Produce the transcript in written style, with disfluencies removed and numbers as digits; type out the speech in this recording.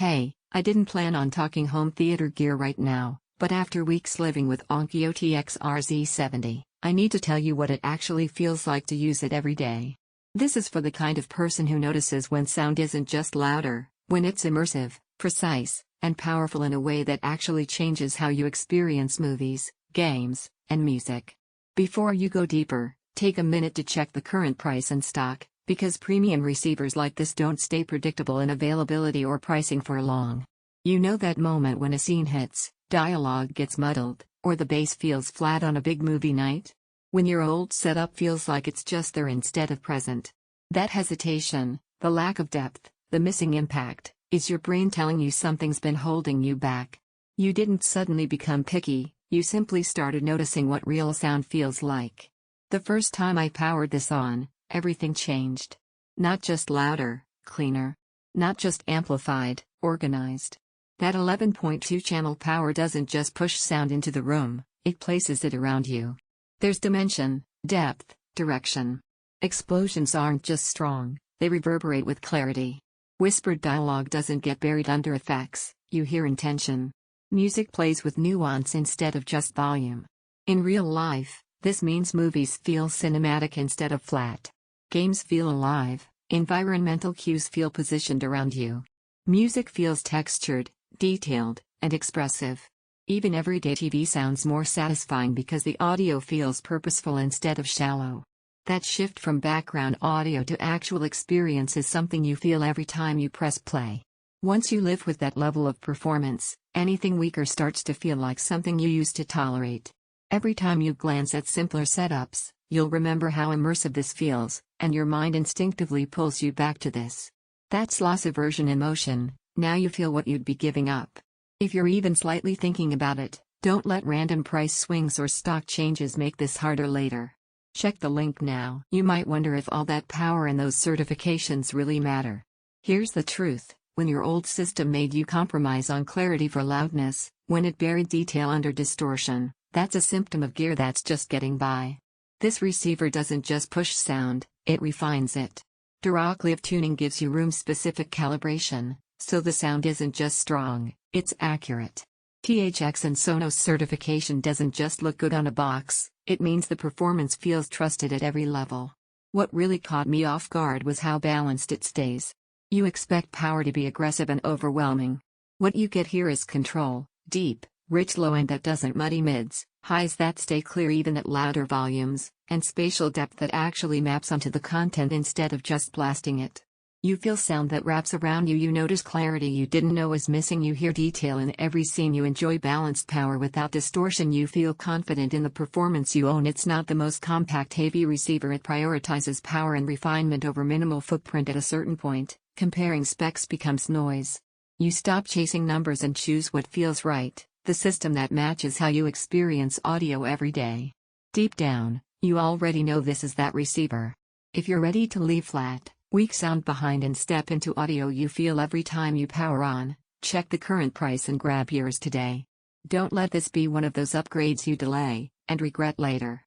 Hey, I didn't plan on talking home theater gear right now, but after weeks living with Onkyo TX-RZ70, I need to tell you what it actually feels like to use it every day. This is for the kind of person who notices when sound isn't just louder, when it's immersive, precise, and powerful in a way that actually changes how you experience movies, games, and music. Before you go deeper, take a minute to check the current price and stock, because premium receivers like this don't stay predictable in availability or pricing for long. You know that moment when a scene hits, dialogue gets muddled, or the bass feels flat on a big movie night? When your old setup feels like it's just there instead of present. That hesitation, the lack of depth, the missing impact, is your brain telling you something's been holding you back. You didn't suddenly become picky, you simply started noticing what real sound feels like. The first time I powered this on, everything changed. Not just louder, cleaner. Not just amplified, organized. That 11.2 channel power doesn't just push sound into the room, it places it around you. There's dimension, depth, direction. Explosions aren't just strong, they reverberate with clarity. Whispered dialogue doesn't get buried under effects, you hear intention. Music plays with nuance instead of just volume. In real life, this means movies feel cinematic instead of flat. Games feel alive, environmental cues feel positioned around you. Music feels textured, detailed, and expressive. Even everyday TV sounds more satisfying because the audio feels purposeful instead of shallow. That shift from background audio to actual experience is something you feel every time you press play. Once you live with that level of performance, anything weaker starts to feel like something you used to tolerate. Every time you glance at simpler setups, you'll remember how immersive this feels, and your mind instinctively pulls you back to this. That's loss aversion in motion. Now you feel what you'd be giving up. If you're even slightly thinking about it, don't let random price swings or stock changes make this harder later. Check the link now. You might wonder if all that power and those certifications really matter. Here's the truth. When your old system made you compromise on clarity for loudness, when it buried detail under distortion, that's a symptom of gear that's just getting by. This receiver doesn't just push sound, it refines it. Dirac live tuning gives you room-specific calibration, so the sound isn't just strong, it's accurate. THX and Sonos certification doesn't just look good on a box, it means the performance feels trusted at every level. What really caught me off guard was how balanced it stays. You expect power to be aggressive and overwhelming. What you get here is control, deep, rich low end that doesn't muddy mids, highs that stay clear even at louder volumes, and spatial depth that actually maps onto the content instead of just blasting it. You feel sound that wraps around you, you notice clarity you didn't know was missing, you hear detail in every scene, you enjoy balanced power without distortion, you feel confident in the performance you own. It's not the most compact heavy receiver, it prioritizes power and refinement over minimal footprint. At a certain point, comparing specs becomes noise. You stop chasing numbers and choose what feels right, the system that matches how you experience audio every day. Deep down, you already know this is that receiver. If you're ready to leave flat, weak sound behind and step into audio you feel every time you power on, check the current price and grab yours today. Don't let this be one of those upgrades you delay and regret later.